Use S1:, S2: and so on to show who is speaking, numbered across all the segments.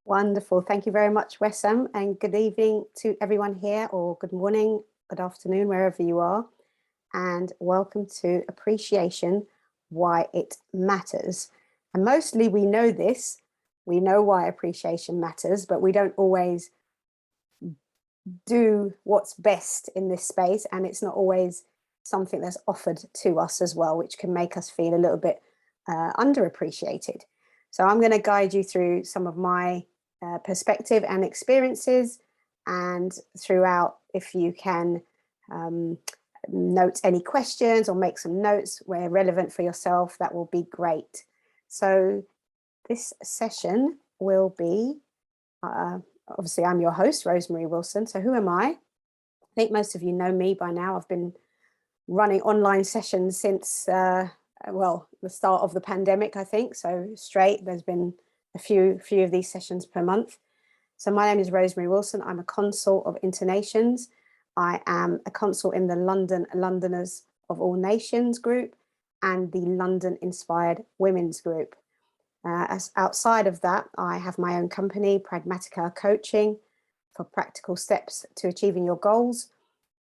S1: Wonderful. Thank you very much, Wessam, and good evening to everyone here, or good morning, good afternoon, wherever you are. And welcome to Appreciation, Why It Matters. And mostly we know this, we know why appreciation matters, but we don't always do what's best in this space. And it's not always something that's offered to us as well, which can make us feel a little bit underappreciated. So I'm going to guide you through some of my perspective and experiences, and throughout, if you can note any questions or make some notes where relevant for yourself, that will be great. So this session will be, obviously I'm your host, Rosemary Wilson. So who am I? I think most of you know me by now. I've been running online sessions since, well, the start of the pandemic, I think. So straight, there's been a few of these sessions per month. So my name is Rosemary Wilson. I'm a consult of Internations. I am a consult in the Londoners of All Nations group and the London Inspired Women's group. As outside of that, I have my own company, Pragmatica Coaching, for practical steps to achieving your goals,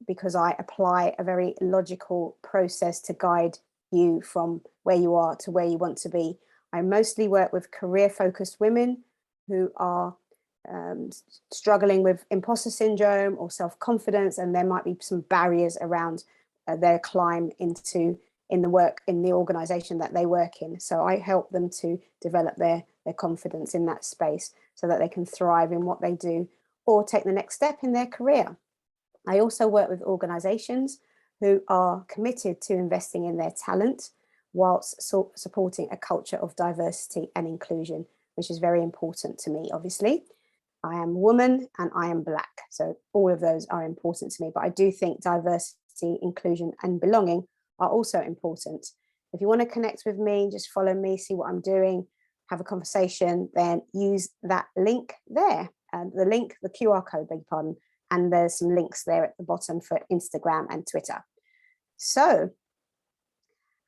S1: because I apply a very logical process to guide you from where you are to where you want to be. I mostly work with career-focused women who are struggling with imposter syndrome or self-confidence, and there might be some barriers around their climb in the organization that they work in. So I help them to develop their confidence in that space so that they can thrive in what they do or take the next step in their career. I also work with organizations who are committed to investing in their talent whilst supporting a culture of diversity and inclusion, which is very important to me, obviously. I am a woman and I am Black, so all of those are important to me, but I do think diversity, inclusion and belonging are also important. If you want to connect with me, just follow me, see what I'm doing, have a conversation, then use that link there. The QR code, beg your pardon, and there's some links there at the bottom for Instagram and Twitter. So,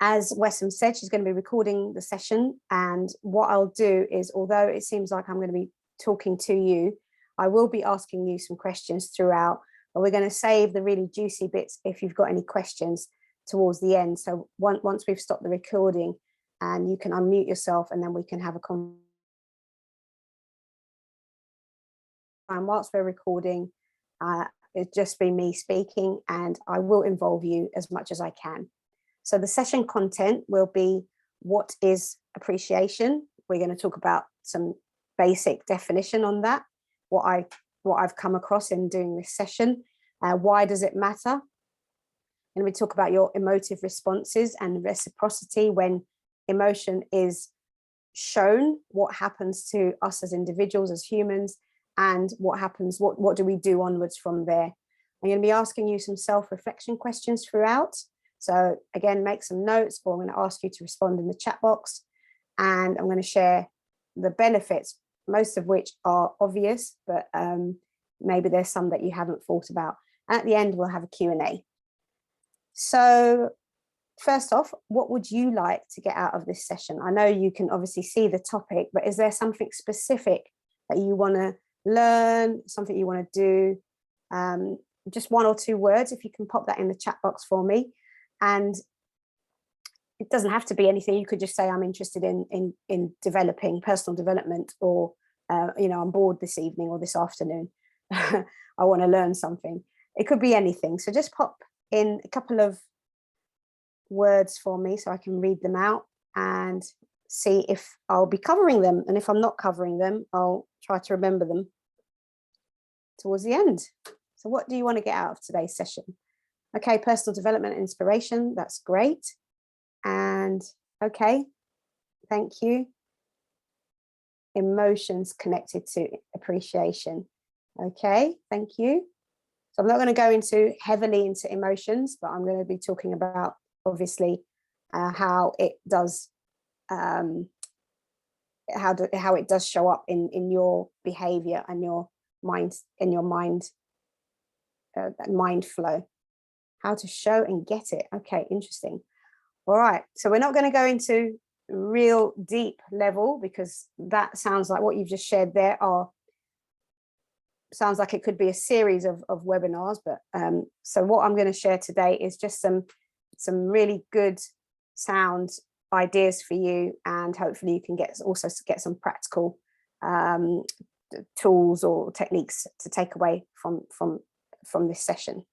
S1: as Wessam said, she's going to be recording the session, and what I'll do is, although it seems like I'm going to be talking to you, I will be asking you some questions throughout, but we're going to save the really juicy bits if you've got any questions towards the end. So once we've stopped the recording, and you can unmute yourself, and then we can have a conversation. And whilst we're recording, it'll just be me speaking, and I will involve you as much as I can. So the session content will be, what is appreciation? We're going to talk about some basic definition on that, what I've come across in doing this session. Why does it matter? And we talk about your emotive responses and reciprocity when emotion is shown, what happens to us as individuals, as humans, and what happens, what do we do onwards from there. I'm going to be asking you some self-reflection questions throughout. So again, make some notes, or I'm going to ask you to respond in the chat box, and I'm going to share the benefits, most of which are obvious, but maybe there's some that you haven't thought about. And at the end, we'll have a Q&A. So first off, what would you like to get out of this session? I know you can obviously see the topic, but is there something specific that you want to learn, something you want to do? Just one or two words, if you can pop that in the chat box for me. And it doesn't have to be anything. You could just say, I'm interested in developing personal development, or I'm bored this evening or this afternoon. I want to learn something. It could be anything. So just pop in a couple of words for me so I can read them out and see if I'll be covering them. And if I'm not covering them, I'll try to remember them towards the end. So what do you want to get out of today's session? Okay, personal development and inspiration, that's great. And okay, thank you. Emotions connected to appreciation. Okay, thank you. So I'm not going to go heavily into emotions, but I'm going to be talking about, obviously, how it does how it does show up in your behavior and your mind, mind flow. How to show and get it. Okay, interesting. All right, so we're not going to go into real deep level, because that sounds like what you've just shared there sounds like it could be a series of webinars. But so what I'm going to share today is just some really good sound ideas for you, and hopefully you can also get some practical tools or techniques to take away from this session.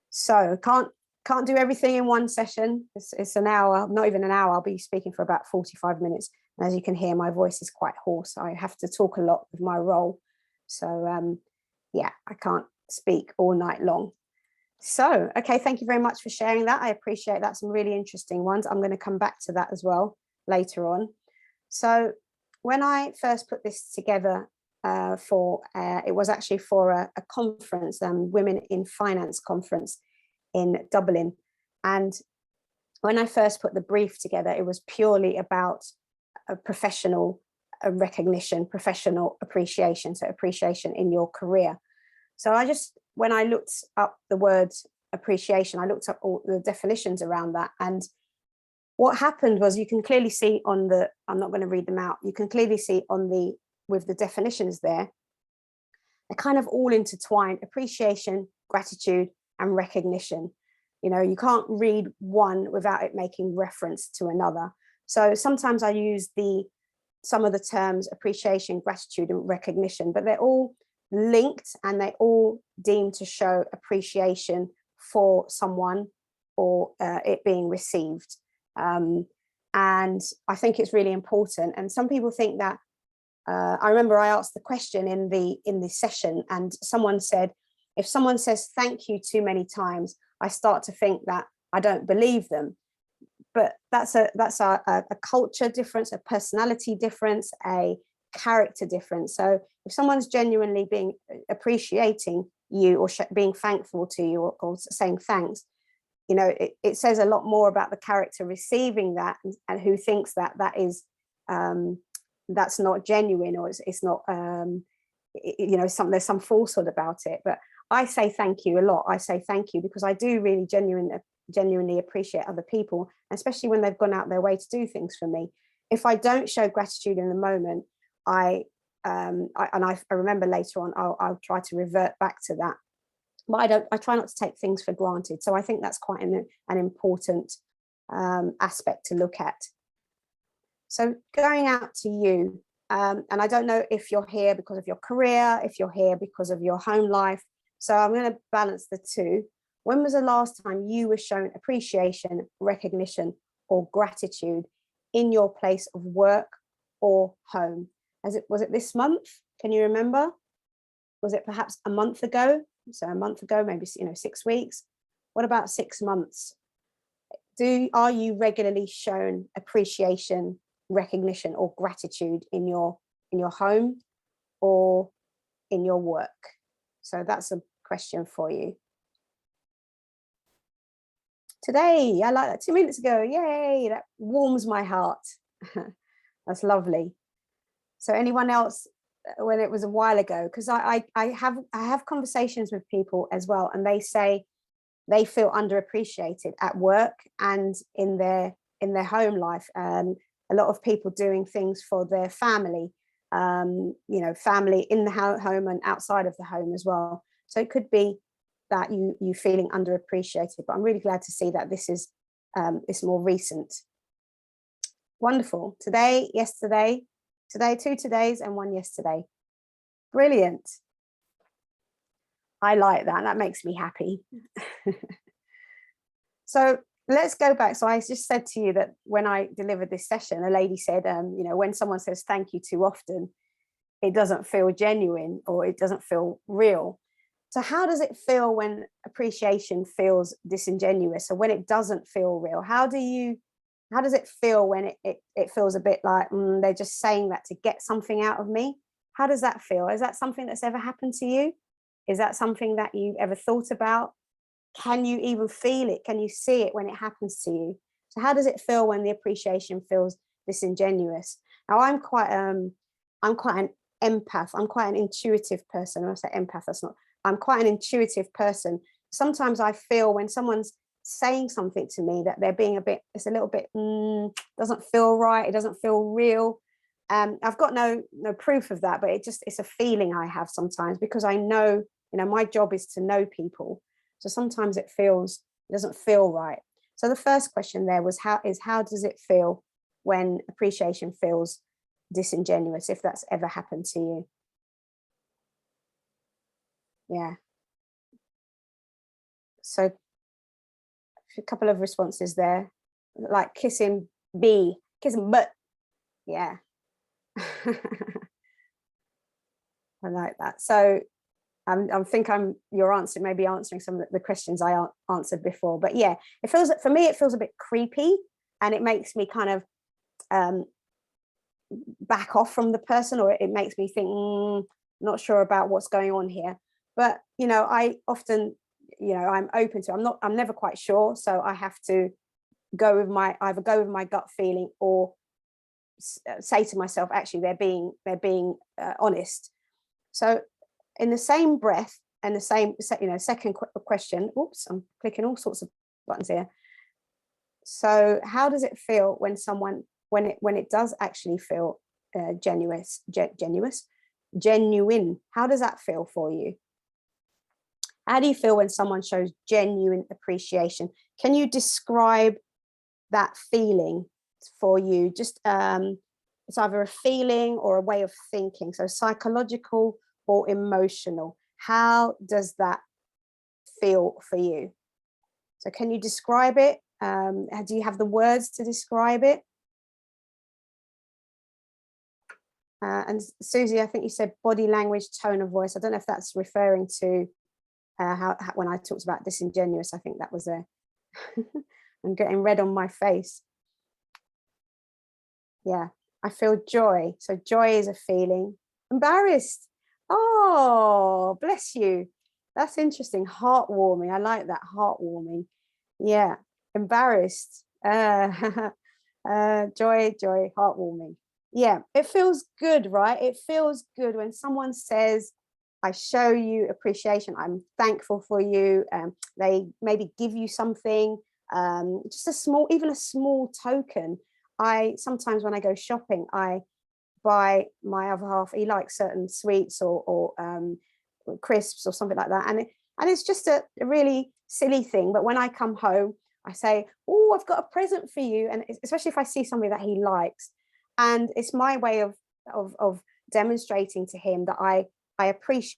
S1: So can't do everything in one session. It's an hour, not even an hour. I'll be speaking for about 45 minutes. And as you can hear, my voice is quite hoarse. I have to talk a lot with my role. So yeah, I can't speak all night long. So, okay, thank you very much for sharing that. I appreciate that. Some really interesting ones. I'm going to come back to that as well later on. So when I first put this together it was actually for a conference, Women in Finance conference in Dublin. And when I first put the brief together, it was purely about a professional recognition, professional appreciation, so appreciation in your career. So when I looked up the word appreciation, I looked up all the definitions around that. And what happened was, you can clearly see on I'm not going to read them out. You can clearly see with the definitions there, they're kind of all intertwined: appreciation, gratitude, and recognition. You know, you can't read one without it making reference to another. So sometimes I use some of the terms appreciation, gratitude, and recognition, but they're all linked, and they all deem to show appreciation for someone or it being received. And I think it's really important. And some people think that I remember I asked the question in the session, and someone said, if someone says thank you too many times, I start to think that I don't believe them. But that's a culture difference, a personality difference, a character difference. So if someone's genuinely appreciating you, or being thankful to you, or saying thanks, you know, it says a lot more about the character receiving that, and who thinks that is that's not genuine, or it's not you know, there's some falsehood about it. But I say thank you a lot. I say thank you because I do really genuinely appreciate other people, especially when they've gone out their way to do things for me. If I don't show gratitude in the moment, I remember later on I'll try to revert back to that, but I try not to take things for granted. So I think that's quite an important aspect to look at. So going out to you, and I don't know if you're here because of your career, if you're here because of your home life. So I'm going to balance the two. When was the last time you were shown appreciation, recognition, or gratitude in your place of work or home? Was it this month? Can you remember? Was it perhaps a month ago? So a month ago, maybe 6 weeks. What about 6 months? Are you regularly shown appreciation, recognition, or gratitude in your home or in your work? So that's a question for you. Today, I like that. 2 minutes ago, yay, that warms my heart. That's lovely. So anyone else, when it was a while ago, because I have conversations with people as well, and they say they feel underappreciated at work and in their home life. A lot of people doing things for their family, you know, family in the home and outside of the home as well. So it could be that you feeling underappreciated, but I'm really glad to see that this is it's more recent. Wonderful. Today, yesterday, 2 todays and 1 yesterday. Brilliant. I like that. That makes me happy. So let's go back. So I just said to you that when I delivered this session, a lady said, you know, when someone says thank you too often, it doesn't feel genuine, or it doesn't feel real. So how does it feel when appreciation feels disingenuous, or when it doesn't feel real? How does it feel when it feels a bit like they're just saying that to get something out of me? How does that feel? Is that something that's ever happened to you? Is that something that you've ever thought about? Can you even feel it? Can you see it when it happens to you? So how does it feel when the appreciation feels disingenuous? Now I'm quite an empath. I'm quite an intuitive person. When I say empath, I'm quite an intuitive person. Sometimes I feel when someone's saying something to me that they're being a bit, it's a little bit, doesn't feel right, it doesn't feel real. I've got no proof of that, but it's a feeling I have sometimes, because I know, my job is to know people. So sometimes it doesn't feel right. So the first question there was, how does it feel when appreciation feels disingenuous, if that's ever happened to you? Yeah. So a couple of responses there, like kissing butt. Yeah. I like that. So I think you're answering, maybe answering some of the questions I answered before. But yeah, for me, it feels a bit creepy, and it makes me kind of back off from the person, or it makes me think, not sure about what's going on here. But I often, I'm open to, I'm never quite sure, so I have to either go with my gut feeling, or say to myself, actually they're being honest. So in the same breath, and the same, second question, oops, I'm clicking all sorts of buttons here. So how does it feel when someone, when it does actually feel genuine? How does that feel for you? How do you feel when someone shows genuine appreciation? Can you describe that feeling for you? Just it's either a feeling or a way of thinking. So psychological or emotional. How does that feel for you? So can you describe it? Do you have the words to describe it? And Susie, I think you said body language, tone of voice. I don't know if that's referring to how when I talked about disingenuous, I think that was I'm getting red on my face. Yeah, I feel joy. So joy is a feeling. Embarrassed. Oh, bless you. That's interesting. Heartwarming. I like that. Heartwarming. Yeah. Embarrassed. Joy, heartwarming. Yeah, it feels good, right? It feels good when someone says, I show you appreciation, I'm thankful for you. They maybe give you something, just even a small token. Sometimes when I go shopping, I buy my other half, he likes certain sweets or crisps or something like that. And it's just a really silly thing. But when I come home, I say, oh, I've got a present for you. And especially if I see somebody that he likes. And it's my way of demonstrating to him that I appreciate.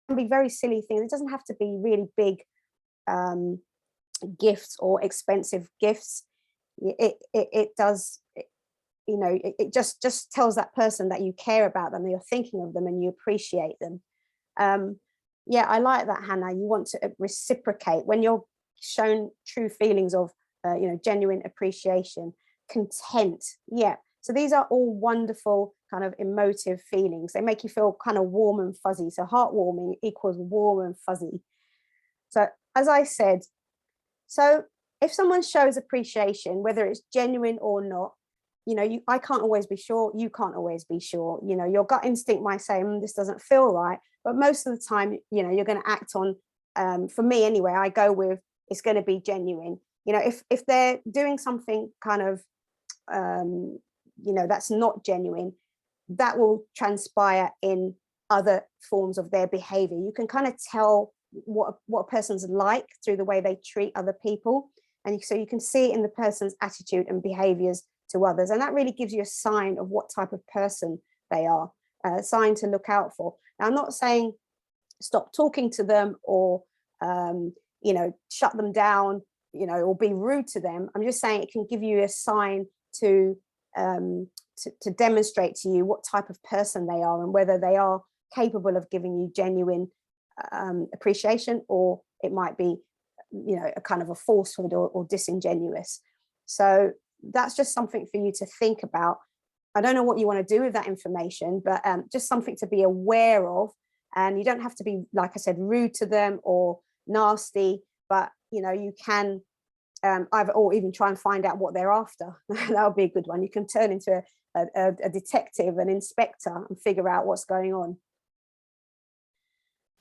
S1: It can be very silly things. It doesn't have to be really big gifts or expensive gifts. It does, it just tells that person that you care about them, you're thinking of them, and you appreciate them. Yeah, I like that, Hannah. You want to reciprocate when you're shown true feelings of genuine appreciation, content. Yeah, so these are all wonderful kind of emotive feelings. They make you feel kind of warm and fuzzy. So heartwarming equals warm and fuzzy. So as I said, so if someone shows appreciation, whether it's genuine or not, I can't always be sure, you can't always be sure. Your gut instinct might say, this doesn't feel right, but most of the time, you're going to act on, for me anyway, I go with, it's going to be genuine. If they're doing something kind of, that's not genuine, that will transpire in other forms of their behavior. You can kind of tell what a person's like through the way they treat other people. And so you can see it in the person's attitude and behaviors to others. And that really gives you a sign of what type of person they are, a sign to look out for. Now, I'm not saying stop talking to them or, shut them down, or be rude to them. I'm just saying it can give you a sign to demonstrate to you what type of person they are and whether they are capable of giving you genuine appreciation, or it might be, a kind of a falsehood or disingenuous. So that's just something for you to think about. I don't know what you want to do with that information, but just something to be aware of. And you don't have to be, like I said, rude to them or nasty, but you can either, or even try and find out what they're after. That would be a good one. You can turn into a detective, an inspector, and figure out what's going on.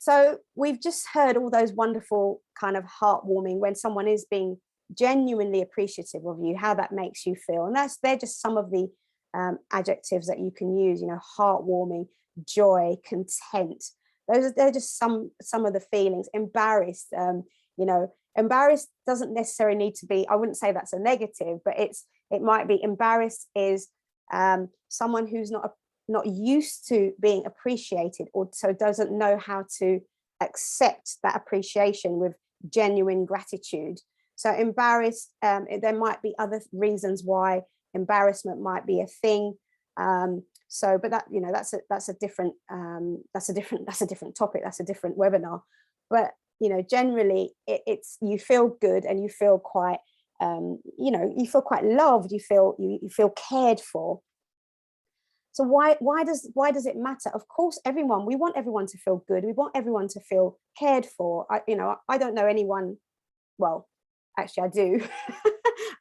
S1: So we've just heard all those wonderful kind of heartwarming when someone is being genuinely appreciative of you, how that makes you feel. And they're just some of the adjectives that you can use, you know, heartwarming, joy, content. They're just some of the feelings. Embarrassed, you know, embarrassed doesn't necessarily need to be, I wouldn't say that's a negative, but it might be embarrassed is someone who's not used to being appreciated, or so doesn't know how to accept that appreciation with genuine gratitude. So embarrassed, there might be other reasons why embarrassment might be a thing. So, but that, you know, that's a different topic. That's a different webinar. But, you know, generally it's, you feel good and you feel quite, you know, you feel quite loved. You feel cared for. So why does it matter? Of course, we want everyone to feel good. We want everyone to feel cared for. I don't know anyone, well, actually I do.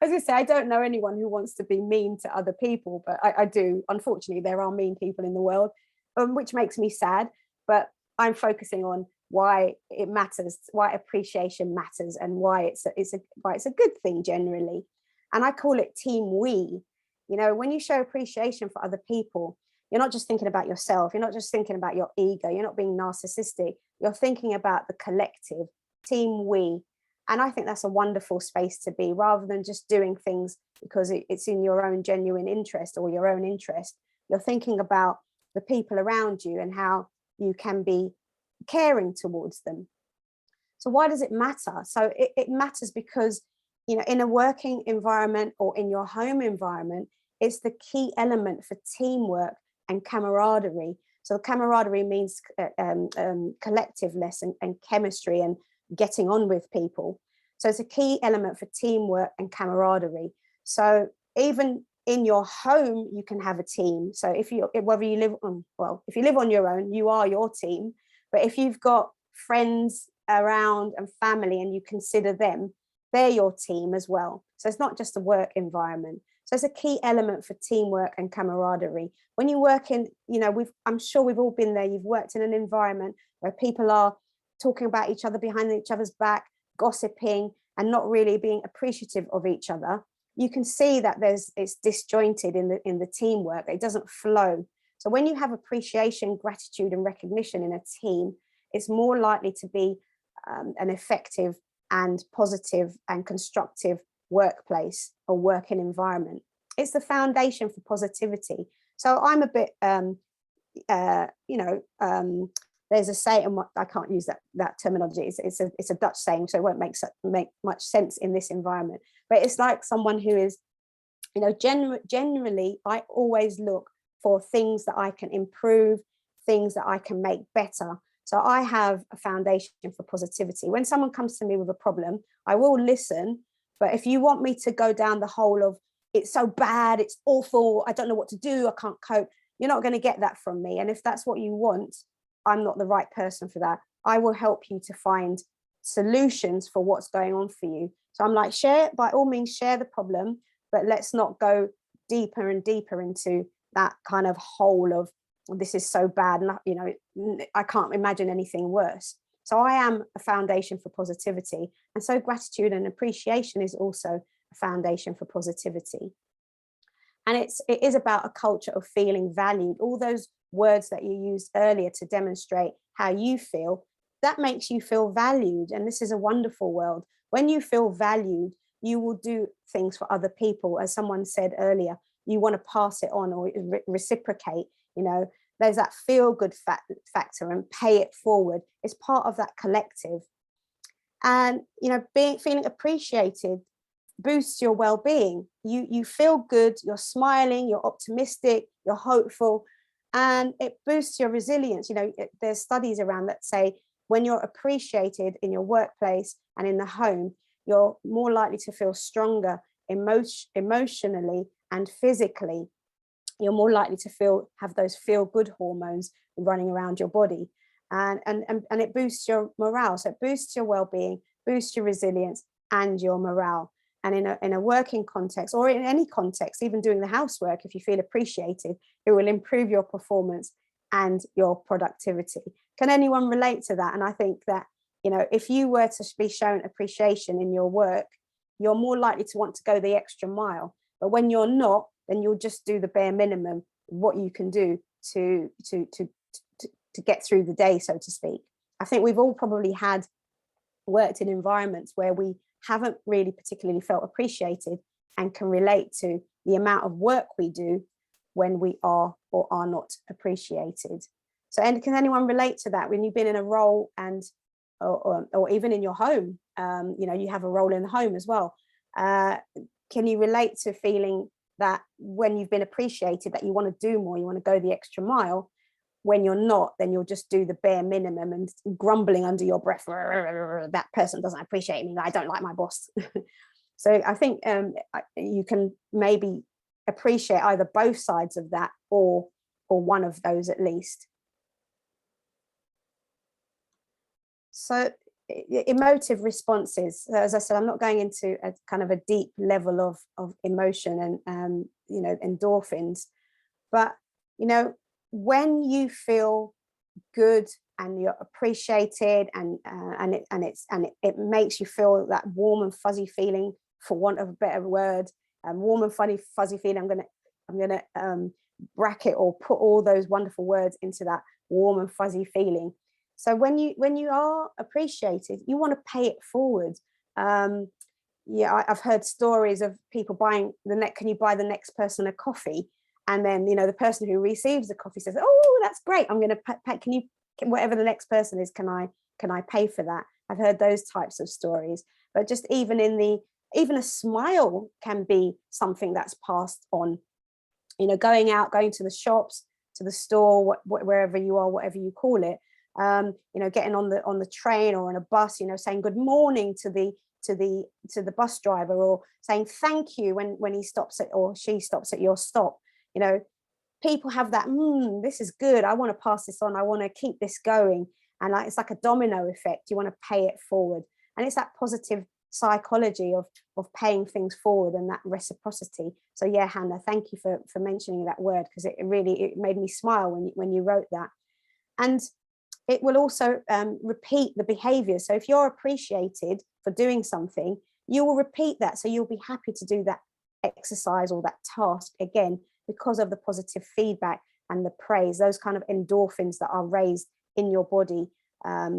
S1: As I say, I don't know anyone who wants to be mean to other people, but I do. Unfortunately, there are mean people in the world, which makes me sad. But I'm focusing on why it matters, why appreciation matters, and why it's a good thing generally. And I call it team we. You know, when you show appreciation for other people, you're not just thinking about yourself. You're not just thinking about your ego. You're not being narcissistic. You're thinking about the collective, team we. And I think that's a wonderful space to be, rather than just doing things because it's in your own genuine interest or your own interest. You're thinking about the people around you and how you can be caring towards them. So why does it matter? So it matters because, you know, in a working environment or in your home environment, it's the key element for teamwork and camaraderie. So camaraderie means collectiveness and chemistry and getting on with people. So it's a key element for teamwork and camaraderie. So even in your home, you can have a team. So whether you live on, well, if you live on your own, you are your team. But if you've got friends around and family and you consider them, they're your team as well. So it's not just a work environment. So it's a key element for teamwork and camaraderie. When you work in, you know, I'm sure we've all been there. You've worked in an environment where people are talking about each other behind each other's back, gossiping, and not really being appreciative of each other. You can see that it's disjointed in the teamwork. It doesn't flow. So when you have appreciation, gratitude, and recognition in a team, it's more likely to be an effective and positive and constructive workplace or working environment. It's the foundation for positivity. So I'm a bit, you know, there's a saying, I can't use that terminology. It's a Dutch saying, so it won't make much sense in this environment. But it's like someone who is, you know, generally, I always look for things that I can improve, things that I can make better. So I have a foundation for positivity. When someone comes to me with a problem, I will listen. But if you want me to go down the hole of it's so bad, it's awful, I don't know what to do, I can't cope, you're not going to get that from me. And if that's what you want, I'm not the right person for that. I will help you to find solutions for what's going on for you. So I'm like, by all means, share the problem, but let's not go deeper and deeper into that kind of hole of this is so bad, and you know, I can't imagine anything worse. So I am a foundation for positivity. And so gratitude and appreciation is also a foundation for positivity. And it is about a culture of feeling valued. All those words that you used earlier to demonstrate how you feel, that makes you feel valued. And this is a wonderful world. When you feel valued, you will do things for other people. As someone said earlier, you want to pass it on or reciprocate, you know, there's that feel good factor and pay it forward. It's part of that collective. And, you know, feeling appreciated boosts your well-being. You feel good, you're smiling, you're optimistic, you're hopeful, and it boosts your resilience. You know, there's studies around that say when you're appreciated in your workplace and in the home, you're more likely to feel stronger emotionally and physically. You're more likely to have those feel good hormones running around your body, and it boosts your morale. So it boosts your well-being, boosts your resilience and your morale. And in a working context or in any context, even doing the housework, if you feel appreciated, it will improve your performance and your productivity. Can anyone relate to that? And I think that, you know, if you were to be shown appreciation in your work, you're more likely to want to go the extra mile. But when you're not, then you'll just do the bare minimum, what you can do to get through the day, so to speak. I think we've all probably worked in environments where we haven't really particularly felt appreciated, and can relate to the amount of work we do when we are or are not appreciated. So, and can anyone relate to that when you've been in a role and or even in your home? You know, you have a role in the home as well. Can you relate to feeling that when you've been appreciated, that you want to do more, you want to go the extra mile? When you're not, then you'll just do the bare minimum and grumbling under your breath, that person doesn't appreciate me, I don't like my boss. So I think you can maybe appreciate either both sides of that, or one of those at least. So emotive responses, as I said, I'm not going into a kind of a deep level of emotion and you know, endorphins, but you know, when you feel good and you're appreciated, and it makes you feel that warm and fuzzy feeling, for want of a better word, warm and fuzzy feeling. I'm gonna bracket or put all those wonderful words into that warm and fuzzy feeling. So when you are appreciated, you want to pay it forward. Yeah, I've heard stories of people buying can you buy the next person a coffee? And then, you know, the person who receives the coffee says, oh, that's great, I'm going to pay, whatever the next person is, can I pay for that? I've heard those types of stories. But just even even a smile can be something that's passed on. You know, going to the shops, to the store, wherever you are, whatever you call it, you know, getting on the train or on a bus, you know, saying good morning to the bus driver, or saying thank you when he stops at, or she stops at your stop. You know, people have that, this is good, I want to pass this on, I want to keep this going. And it's like a domino effect, you want to pay it forward. And it's that positive psychology of paying things forward, and that reciprocity. So yeah, Hannah, thank you for mentioning that word, because it made me smile when you wrote that. And it will also repeat the behavior. So if you're appreciated for doing something, you will repeat that. So you'll be happy to do that exercise or that task again, because of the positive feedback and the praise, those kind of endorphins that are raised in your body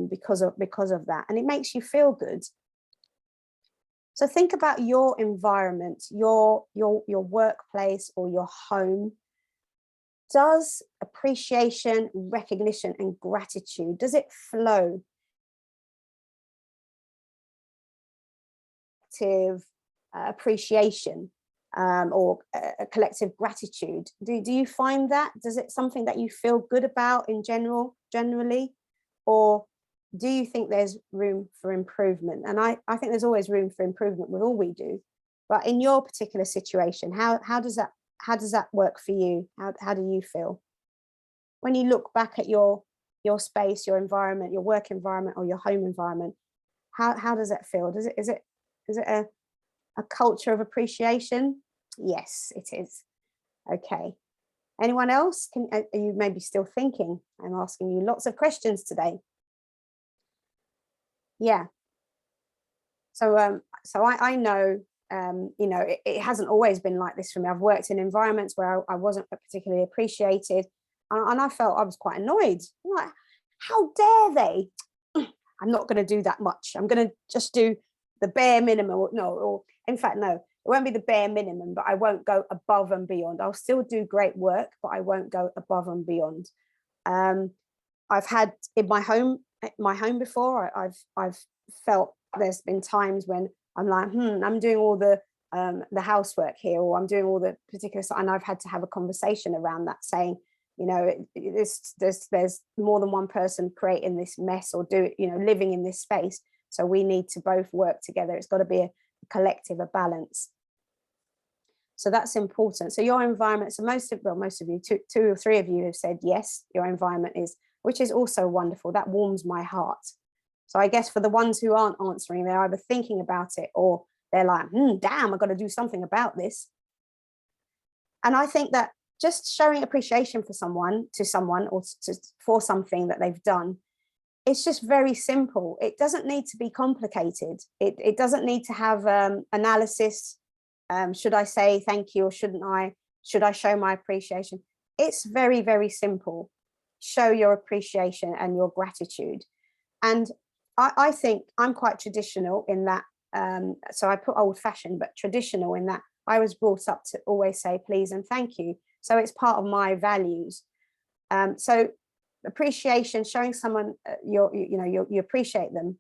S1: because of that. And it makes you feel good. So think about your environment, your workplace or your home. Does appreciation, recognition, and gratitude, does it flow? Appreciation or a collective gratitude. Do you find that? Does it something that you feel good about in generally? Or do you think there's room for improvement? And I think there's always room for improvement with all we do. But in your particular situation, how does that work for you? How do you feel? When you look back at your space, your environment, your work environment, or your home environment, how does that feel? Is it a culture of appreciation? Yes, it is. Okay. Anyone else? Are you maybe still thinking? I'm asking you lots of questions today. Yeah. So I know, you know, it hasn't always been like this for me. I've worked in environments where I wasn't particularly appreciated, and I felt I was quite annoyed. I'm like, how dare they? I'm not going to do that much. I'm going to just do the bare minimum. No, or in fact, no, it won't be the bare minimum, but I won't go above and beyond. I'll still do great work, but I won't go above and beyond. I've had in my home before, I've felt there's been times when I'm like, I'm doing all the housework here, or I'm doing all the particular stuff, and I've had to have a conversation around that, saying, you know, there's more than one person creating this mess, or living in this space. So we need to both work together. It's got to be a collective, a balance. So that's important. So your environment, so most of you, two or three of you have said yes, your environment is, which is also wonderful. That warms my heart. So I guess for the ones who aren't answering, they're either thinking about it, or they're like, damn, I've got to do something about this. And I think that just showing appreciation for someone, to someone, or for something that they've done, it's just very simple. It doesn't need to be complicated. It doesn't need to have analysis. Should I say thank you or shouldn't I? Should I show my appreciation? It's very, very simple. Show your appreciation and your gratitude. And I think I'm quite traditional in that. So I put old fashioned, but traditional in that I was brought up to always say please and thank you. So it's part of my values. So appreciation, showing someone you appreciate them,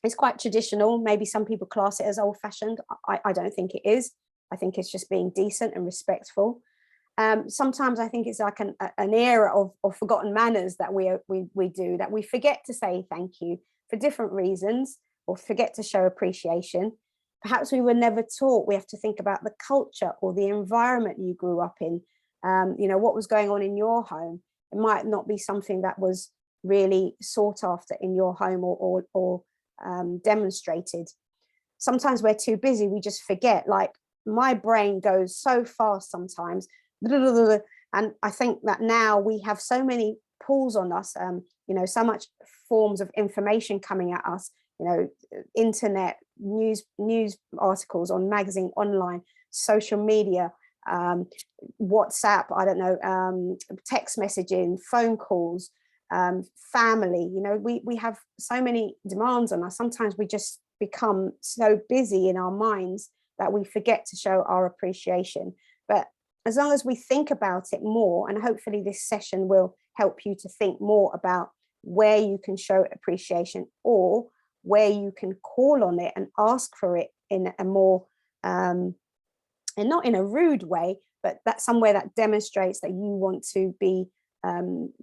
S1: is quite traditional. Maybe some people class it as old fashioned. I don't think it is. I think it's just being decent and respectful. Sometimes I think it's like an era of forgotten manners that we do, that we forget to say thank you for different reasons, or forget to show appreciation. Perhaps we were never taught. We have to think about the culture or the environment you grew up in. What was going on in your home. It might not be something that was really sought after in your home or demonstrated. Sometimes we're too busy, we just forget. Like, my brain goes so fast sometimes, and I think that now we have so many pulls on us, so much forms of information coming at us, internet, news articles, on magazine, online, social media, WhatsApp, I don't know, text messaging, phone calls, family. We have so many demands on us. Sometimes we just become so busy in our minds that we forget to show our appreciation. But as long as we think about it more, and hopefully this session will help you to think more about where you can show appreciation, or where you can call on it and ask for it in a more and not in a rude way, but that's somewhere that demonstrates that you want to be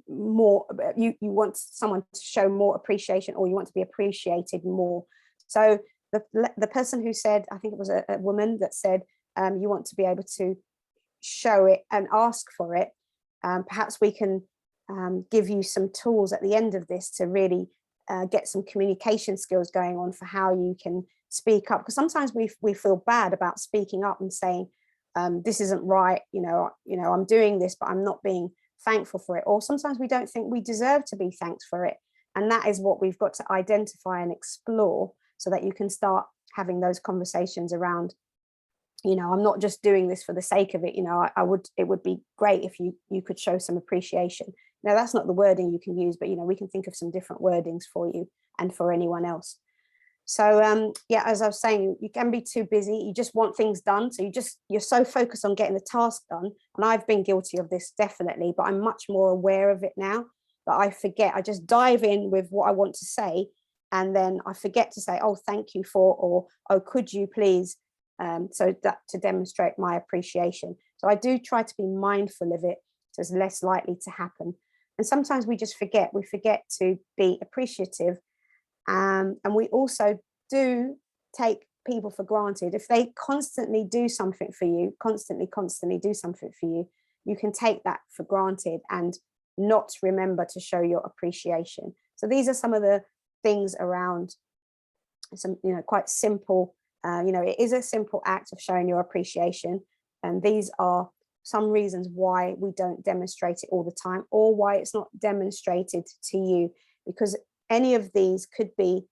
S1: more, you want someone to show more appreciation, or you want to be appreciated more. So the person who said, I think it was a woman that said, you want to be able to show it and ask for it. Perhaps we can give you some tools at the end of this to really get some communication skills going on for how you can speak up, because sometimes we feel bad about speaking up and saying, this isn't right, I'm doing this, but I'm not being thankful for it. Or sometimes we don't think we deserve to be thanked for it. And that is what we've got to identify and explore, so that you can start having those conversations around, I'm not just doing this for the sake of it. It would be great if you could show some appreciation. Now, that's not the wording you can use, but we can think of some different wordings for you and for anyone else. So as I was saying, you can be too busy. You just want things done. So you're so focused on getting the task done. And I've been guilty of this, definitely, but I'm much more aware of it now, that I forget. I just dive in with what I want to say, and then I forget to say, oh, thank you for, or, oh, could you please, so that to demonstrate my appreciation. So I do try to be mindful of it, so it's less likely to happen. And sometimes we just forget. We forget to be appreciative. And we also do take people for granted. If they constantly do something for you, constantly do something for you, you can take that for granted and not remember to show your appreciation. So these are some of the things around some, quite simple, it is a simple act of showing your appreciation. And these are some reasons why we don't demonstrate it all the time, or why it's not demonstrated to you, because any of these could be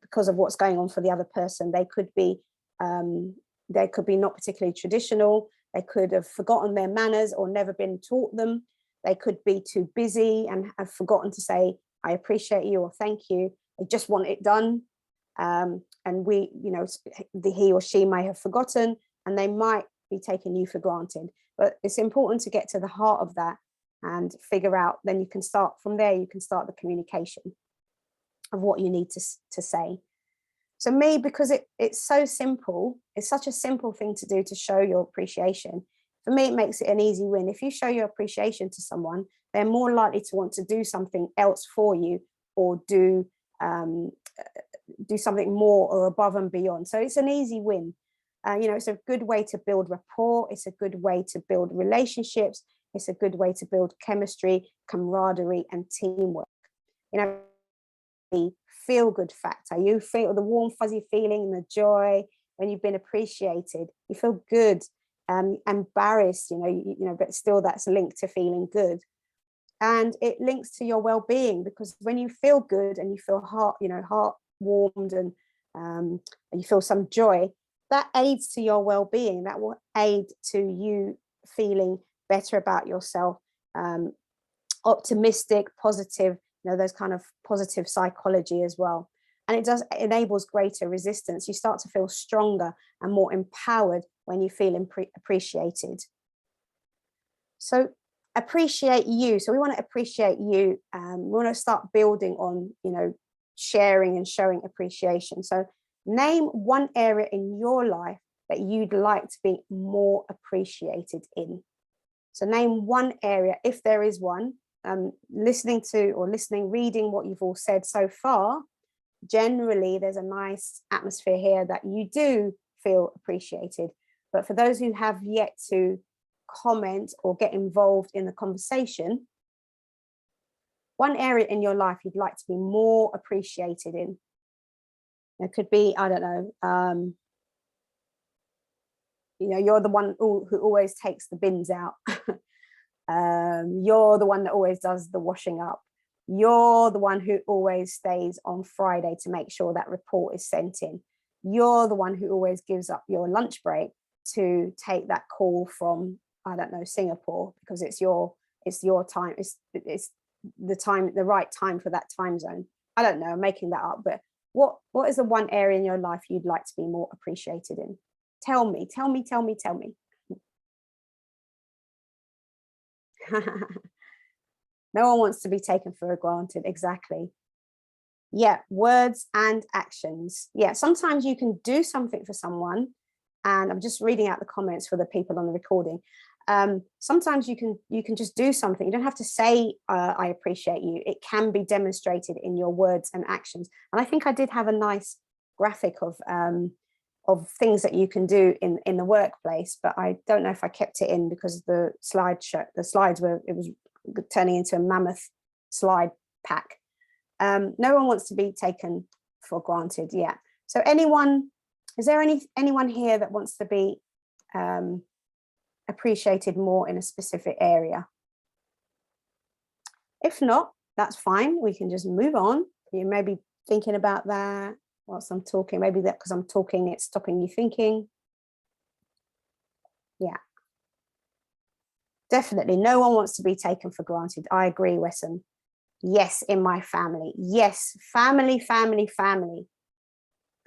S1: because of what's going on for the other person. They could be not particularly traditional. They could have forgotten their manners or never been taught them. They could be too busy and have forgotten to say, I appreciate you or thank you. They just want it done. And he or she may have forgotten, and they might be taking you for granted. But it's important to get to the heart of that and figure out, then you can start from there, you can start the communication of what you need to say. So because it's so simple, it's such a simple thing to do to show your appreciation. For me, it makes it an easy win. If you show your appreciation to someone, they're more likely to want to do something else for you, or do something more or above and beyond. So it's an easy win. It's a good way to build rapport. It's a good way to build relationships. It's a good way to build chemistry, camaraderie, and teamwork. The feel-good factor. You feel the warm, fuzzy feeling and the joy when you've been appreciated. You feel good. embarrassed, but still that's linked to feeling good. And it links to your well-being, because when you feel good and you feel heart warmed, and you feel some joy, that aids to your well-being. That will aid to you feeling better about yourself, optimistic, positive, those kind of positive psychology as well. And it enables greater resistance. You start to feel stronger and more empowered when you feel appreciated. So appreciate you. So we want to appreciate you. We want to start building on, sharing and showing appreciation. So name one area in your life that you'd like to be more appreciated in. So name one area, if there is one. Reading what you've all said so far, generally there's a nice atmosphere here that you do feel appreciated. But for those who have yet to comment or get involved in the conversation, one area in your life you'd like to be more appreciated in. It could be, I don't know, you're the one who always takes the bins out. You're the one that always does the washing up. You're the one who always stays on Friday to make sure that report is sent in. You're the one who always gives up your lunch break to take that call from, I don't know, Singapore, because it's your time. It's the right time for that time zone. I don't know, I'm making that up, but what is the one area in your life you'd like to be more appreciated in? Tell me. No one wants to be taken for granted. Exactly. Yeah, words and actions. Yeah, sometimes you can do something for someone, and I'm just reading out the comments for the people on the recording. Sometimes you can just do something. You don't have to say I appreciate you. It can be demonstrated in your words and actions. And I think I did have a nice graphic of things that you can do in the workplace, but I don't know if I kept it in because the slides was turning into a mammoth slide pack. No one wants to be taken for granted. Yeah. So is there anyone here that wants to be appreciated more in a specific area? If not, that's fine. We can just move on. You may be thinking about that whilst I'm talking. Maybe that because I'm talking, it's stopping you thinking. Yeah. Definitely. No one wants to be taken for granted. I agree, Wesson. Yes, in my family. Yes, family.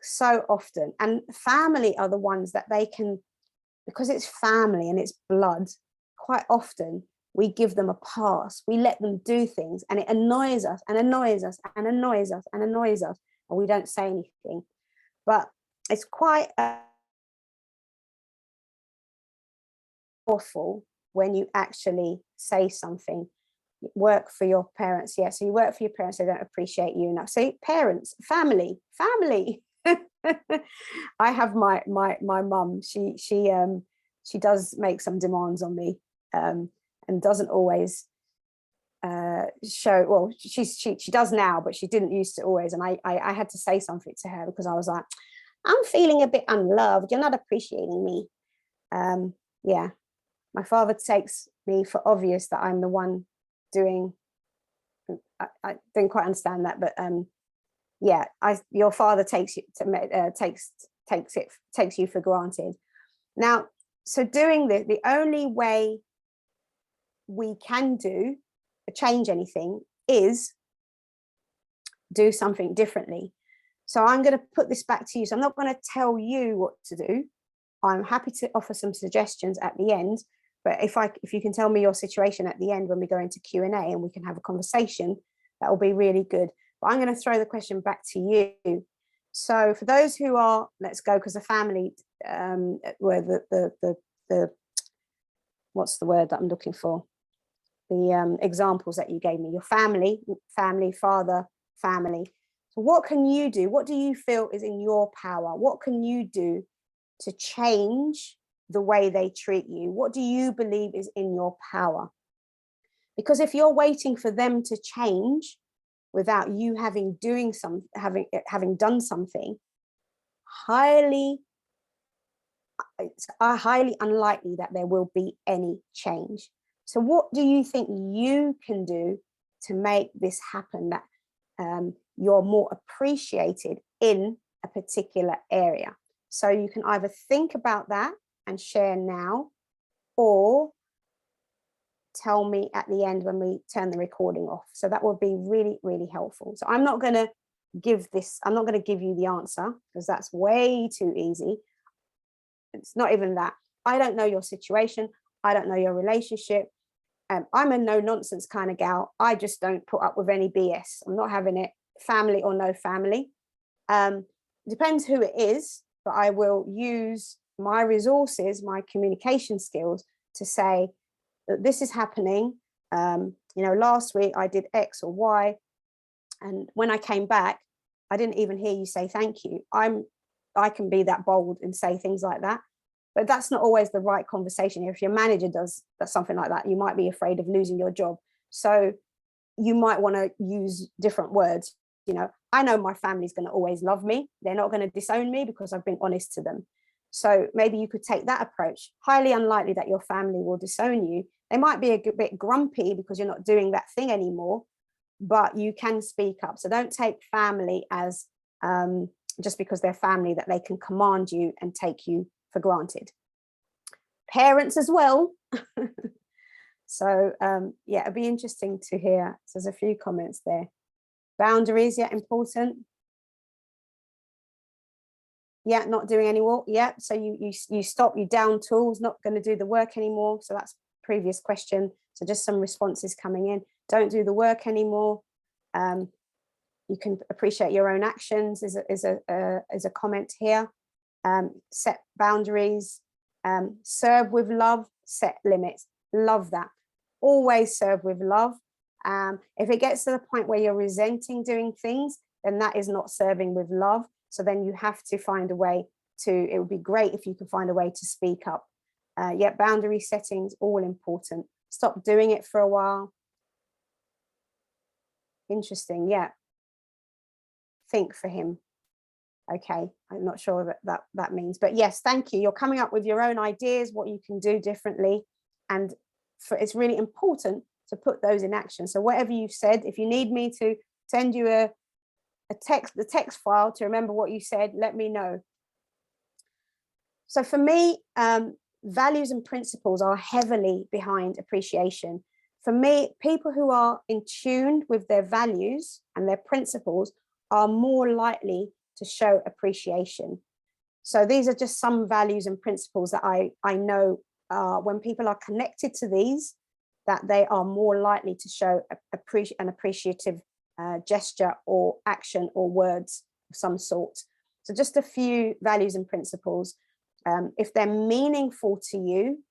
S1: So often. And family are the ones that they can, because it's family and it's blood, quite often we give them a pass. We let them do things, and it annoys us and annoys us and annoys us and annoys us, and we don't say anything. But it's quite awful when you actually say something. Work for your parents. Yeah, so you work for your parents, they don't appreciate you enough. So parents, family. I have my mum. She does make some demands on me, and doesn't always show. Well, she does now, but she didn't used to always. And I had to say something to her because I was like, I'm feeling a bit unloved. You're not appreciating me. Yeah, my father takes me for obvious that I'm the one doing. I didn't quite understand that, but yeah, your father takes you takes you for granted. Now, so doing this, the only way we can change anything is do something differently. So I'm going to put this back to you. So I'm not going to tell you what to do. I'm happy to offer some suggestions at the end, but if you can tell me your situation at the end when we go into Q&A and we can have a conversation, that will be really good. But I'm going to throw the question back to you. So for those who are, let's go, because the family were the what's the word that I'm looking for? The examples that you gave me, your family, father, family. So what can you do? What do you feel is in your power? What can you do to change the way they treat you? What do you believe is in your power? Because if you're waiting for them to change without you having done something, it's highly unlikely that there will be any change. So what do you think you can do to make this happen, that you're more appreciated in a particular area? So you can either think about that and share now, or tell me at the end when we turn the recording off. So that would be really, really helpful. So I'm not going to give you the answer, because that's way too easy. It's not even that. I don't know your situation. I don't know your relationship. I'm a no nonsense kind of gal. I just don't put up with any BS. I'm not having it, family or no family. Depends who it is, but I will use my resources, my communication skills to say that this is happening. Last week I did X or Y, and when I came back, I didn't even hear you say thank you. I can be that bold and say things like that, but that's not always the right conversation. If your manager does something like that, you might be afraid of losing your job. So you might want to use different words. I know my family's going to always love me. They're not going to disown me because I've been honest to them. So maybe you could take that approach. Highly unlikely that your family will disown you. They might be a bit grumpy because you're not doing that thing anymore, but you can speak up. So don't take family as just because they're family that they can command you and take you for granted. Parents as well. So yeah, it'd be interesting to hear. So there's a few comments there. Boundaries, yeah, important. Yeah, not doing any work. Yeah, so you stop, you down tools, not going to do the work anymore. So that's previous question. So just some responses coming in. Don't do the work anymore. You can appreciate your own actions is a comment here. Set boundaries, serve with love, set limits. Love that. Always serve with love. If it gets to the point where you're resenting doing things, then that is not serving with love. So then you have to find a way it would be great if you could find a way to speak up. Yeah, boundary settings, all important. Stop doing it for a while. Interesting, yeah. Think for him. Okay, I'm not sure that means, but yes, thank you. You're coming up with your own ideas, what you can do differently. And it's really important to put those in action. So whatever you've said, if you need me to send you the text file to remember what you said, let me know. So for me, values and principles are heavily behind appreciation. For me, people who are in tune with their values and their principles are more likely to show appreciation. So these are just some values and principles that I know when people are connected to these, that they are more likely to show an appreciative gesture or action or words of some sort. So just a few values and principles. If they're meaningful to you,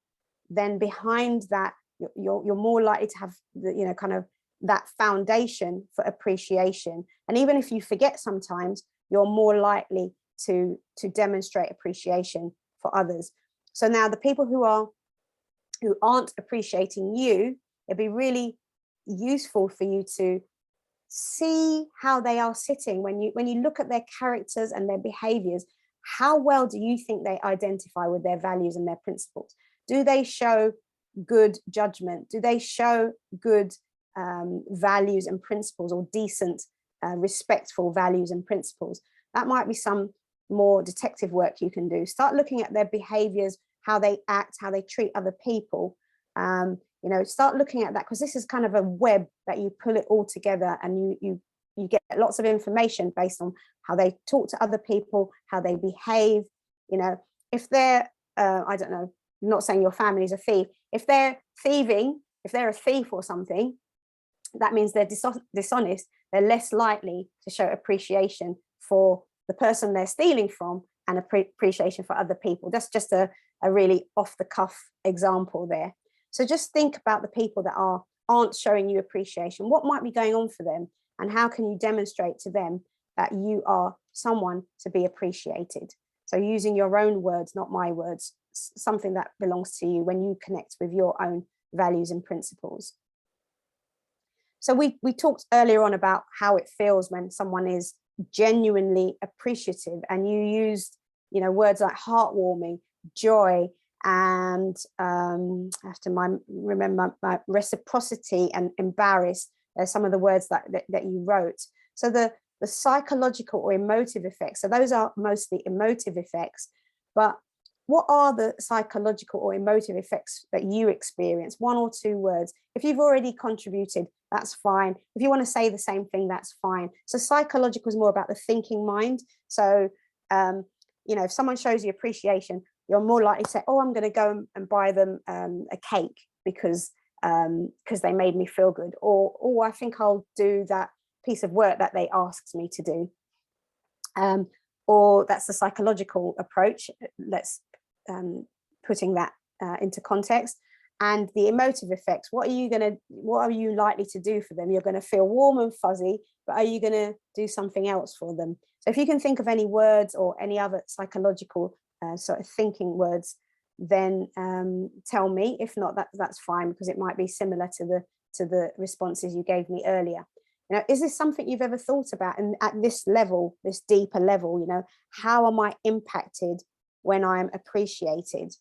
S1: then behind that, you're more likely to have the, kind of that foundation for appreciation. And even if you forget sometimes, you're more likely to demonstrate appreciation for others. So now the people who aren't appreciating you, it'd be really useful for you to see how they are sitting when you look at their characters and their behaviors. How well do you think they identify with their values and their principles? Do they show good judgment? Do they show good values and principles, or decent, respectful values and principles? That might be some more detective work you can do. Start looking at their behaviors, how they act, how they treat other people. Start looking at that, because this is kind of a web that you pull it all together, and you get lots of information based on how they talk to other people, how they behave. If they're I don't know, I'm not saying your family is a thief. If they're thieving, if they're a thief or something, that means they're dishonest. They're less likely to show appreciation for the person they're stealing from, and appreciation for other people. That's just a really off the cuff example there. So just think about the people that aren't showing you appreciation. What might be going on for them, and how can you demonstrate to them that you are someone to be appreciated? So using your own words, not my words, something that belongs to you when you connect with your own values and principles. So we talked earlier on about how it feels when someone is genuinely appreciative, and you used words like heartwarming. joy, and I have to remember my reciprocity and embarrass. There's some of the words that you wrote. So the psychological or emotive effects. So those are mostly emotive effects, but what are the psychological or emotive effects that you experience? 1 or 2 words. If you've already contributed, that's fine. If you want to say the same thing, that's fine. So psychological is more about the thinking mind. So, you know, if someone shows you appreciation, you're more likely to say, oh, I'm going to go and buy them a cake because they made me feel good. Or, oh, I think I'll do that piece of work that they asked me to do. Or that's the psychological approach. Let's putting that into context. And the emotive effects, what are you likely to do for them? You're going to feel warm and fuzzy, but are you going to do something else for them? So if you can think of any words or any other psychological sort of thinking words, then tell me. If not, that's fine, because it might be similar to the responses you gave me earlier. You know, is this something you've ever thought about? And at this level, this deeper level, you know, how am I impacted when I'm appreciated?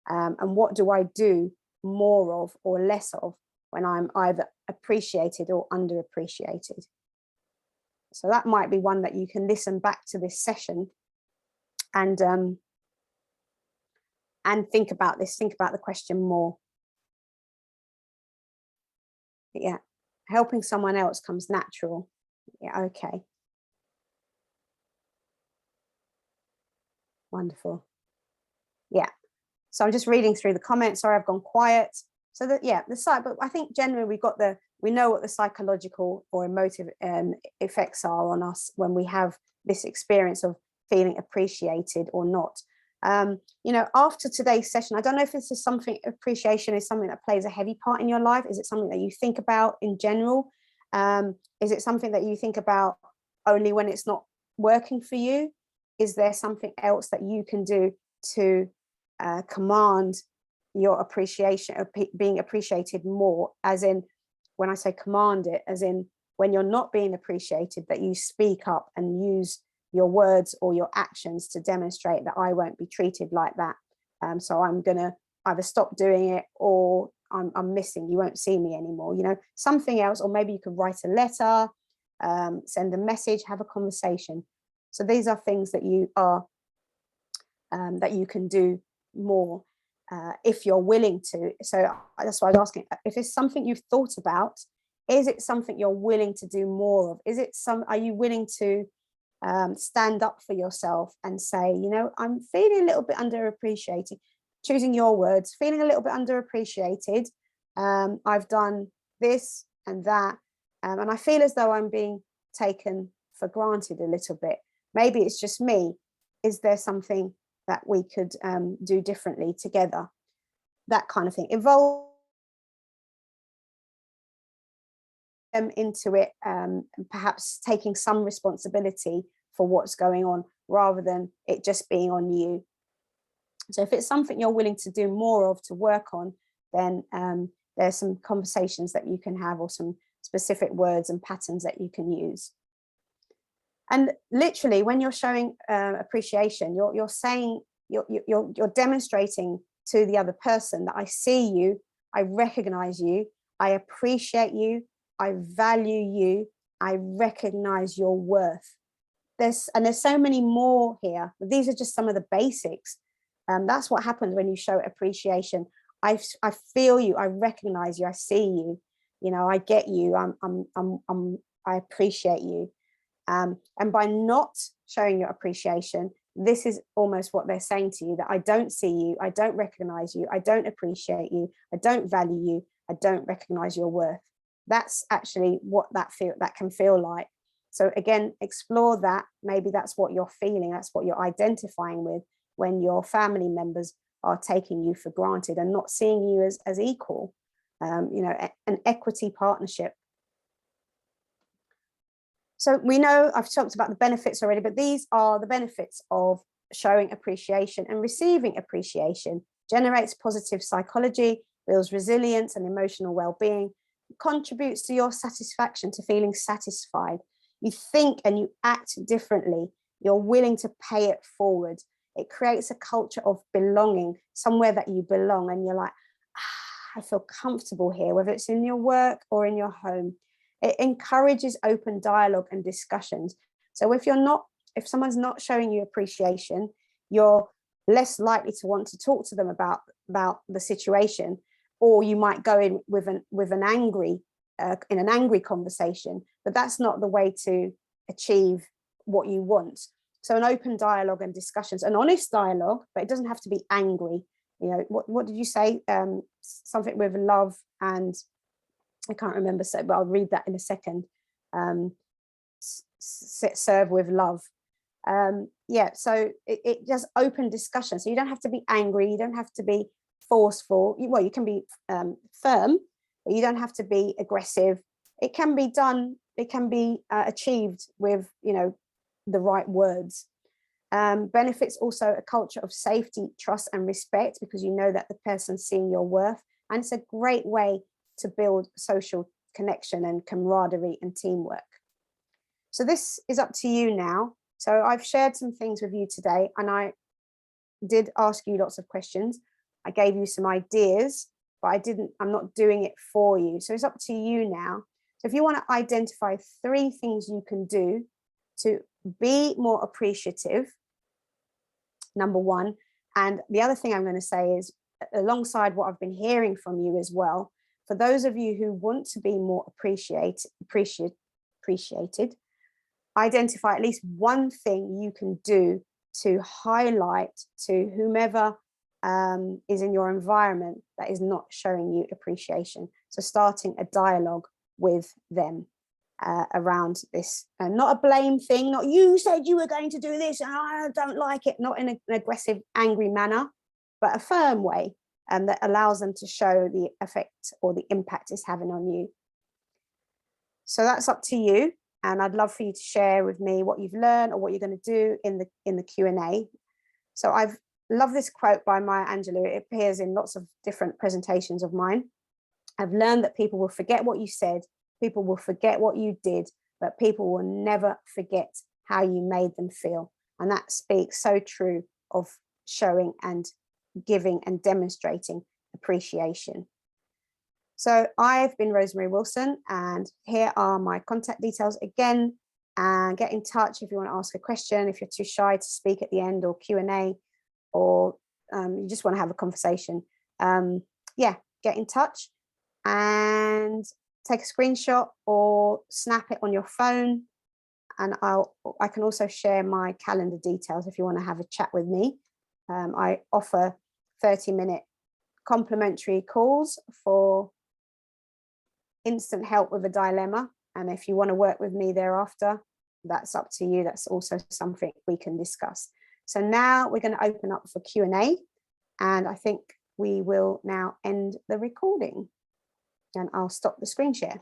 S1: And what do I do more of or less of when I'm either appreciated or underappreciated? So that might be one that you can listen back to this session and think about this, think about the question more. Yeah, helping someone else comes natural. Yeah, okay. Wonderful. Yeah. So I'm just reading through the comments. Sorry, I've gone quiet. So that, yeah, but I think generally we know what the psychological or emotive effects are on us when we have this experience of feeling appreciated or not. You know, after today's session, I don't know if this is appreciation is something that plays a heavy part in your life. Is it something that you think about in general? Is it something that you think about only when it's not working for you? Is there something else that you can do to command your appreciation of being appreciated more? As in, when I say command it, as in when you're not being appreciated, that you speak up and use your words or your actions to demonstrate that I won't be treated like that. So I'm gonna either stop doing it, or I'm missing, you won't see me anymore, you know, something else. Or maybe you could write a letter, send a message, have a conversation. So these are things that you can do more if you're willing to. So that's why I was asking, if it's something you've thought about, is it something you're willing to do more of? Are you willing to stand up for yourself and say, you know, I'm feeling a little bit underappreciated, choosing your words, feeling a little bit underappreciated. I've done this and that, and I feel as though I'm being taken for granted a little bit. Maybe it's just me. Is there something that we could do differently together? That kind of thing. Evolve them into it, and perhaps taking some responsibility for what's going on rather than it just being on you. So if it's something you're willing to do more of, to work on, then there's some conversations that you can have, or some specific words and patterns that you can use. And literally, when you're showing appreciation, you're saying, you're demonstrating to the other person that I see you, I recognize you, I appreciate you, I value you, I recognize your worth. There's so many more here, but these are just some of the basics. That's what happens when you show appreciation. I feel you, I recognize you, I see you, you know, I get you, I appreciate you. And by not showing your appreciation, this is almost what they're saying to you, that I don't see you, I don't recognize you, I don't appreciate you, I don't value you, I don't recognize your worth. That's actually what that can feel like. So again, explore that. Maybe that's what you're feeling, that's what you're identifying with when your family members are taking you for granted and not seeing you as equal. You know, an equity partnership. So we know, I've talked about the benefits already, but these are the benefits of showing appreciation. And receiving appreciation generates positive psychology, builds resilience and emotional well-being, contributes to your satisfaction, to feeling satisfied. You think and you act differently. You're willing to pay it forward. It creates a culture of belonging, somewhere that you belong, and you're like, I feel comfortable here, whether it's in your work or in your home. It encourages open dialogue and discussions. So if someone's not showing you appreciation, you're less likely to want to talk to them about the situation, or you might go in with an angry conversation. But that's not the way to achieve what you want. So an open dialogue and discussions, an honest dialogue, but it doesn't have to be angry. You know, what did you say? Something with love, and I can't remember, so but I'll read that in a second. Serve with love. Yeah, so it just open discussion. So you don't have to be angry, you don't have to be forceful. Well, you can be firm, but you don't have to be aggressive. It can be done, it can be achieved with, you know, the right words. Benefits also a culture of safety, trust, and respect, because you know that the person's seeing your worth. And it's a great way to build social connection and camaraderie and teamwork. So this is up to you now. So I've shared some things with you today, and I did ask you lots of questions. I gave you some ideas, but I'm not doing it for you. So it's up to you now. So if you want to identify 3 things you can do to be more appreciative, number 1. And the other thing I'm going to say is, alongside what I've been hearing from you as well, for those of you who want to be more appreciated, identify at least one thing you can do to highlight to whomever is in your environment that is not showing you appreciation. So starting a dialogue with them around this, and not a blame thing, not you said you were going to do this and I don't like it, not in an aggressive, angry manner, but a firm way, that allows them to show the effect or the impact it's having on you. So that's up to you. And I'd love for you to share with me what you've learned or what you're going to do in the Q&A. So I've loved this quote by Maya Angelou. It appears in lots of different presentations of mine. I've learned that people will forget what you said, people will forget what you did, but people will never forget how you made them feel. And that speaks so true of showing and giving and demonstrating appreciation. So I've been Rosemary Wilson, and here are my contact details again. And get in touch if you want to ask a question, if you're too shy to speak at the end, or Q&A, or you just want to have a conversation. Yeah, get in touch and take a screenshot or snap it on your phone. And I can also share my calendar details if you want to have a chat with me. I offer 30-minute complimentary calls for instant help with a dilemma. And if you want to work with me thereafter, that's up to you. That's also something we can discuss. So now we're going to open up for Q&A, and I think we will now end the recording, and I'll stop the screen share.